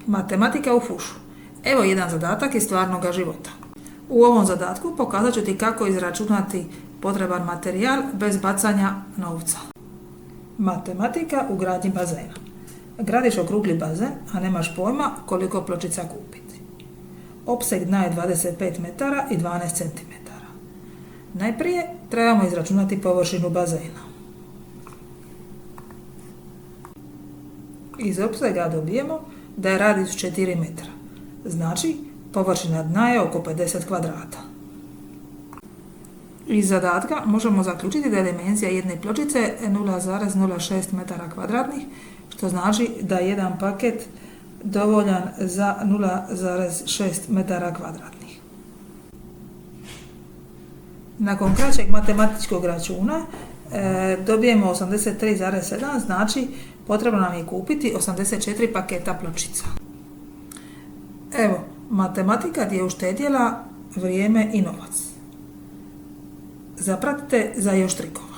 Matematika u fušu. Evo jedan zadatak iz stvarnog života. U ovom zadatku pokazat ću ti kako izračunati potreban materijal bez bacanja novca. Matematika u gradnji bazena. Gradiš okrugli bazen, a nemaš pojma koliko pločica kupiti. Opseg dna je 25 metara i 12 cm. Najprije trebamo izračunati površinu bazena. Iz opsega dobijemo da je radijus 4 metra. Znači, površina dna je oko 50 kvadrata. Iz zadatka možemo zaključiti da je dimenzija jedne pločice 0,06 metara kvadratnih, što znači da je jedan paket dovoljan za 0,6 metara kvadratnih. Nakon kraćeg matematičkog računa dobijemo 83,7, znači potrebno nam je kupiti 84 paketa pločica. Evo, matematika ti je uštedjela vrijeme i novac. Zapratite za još trikova.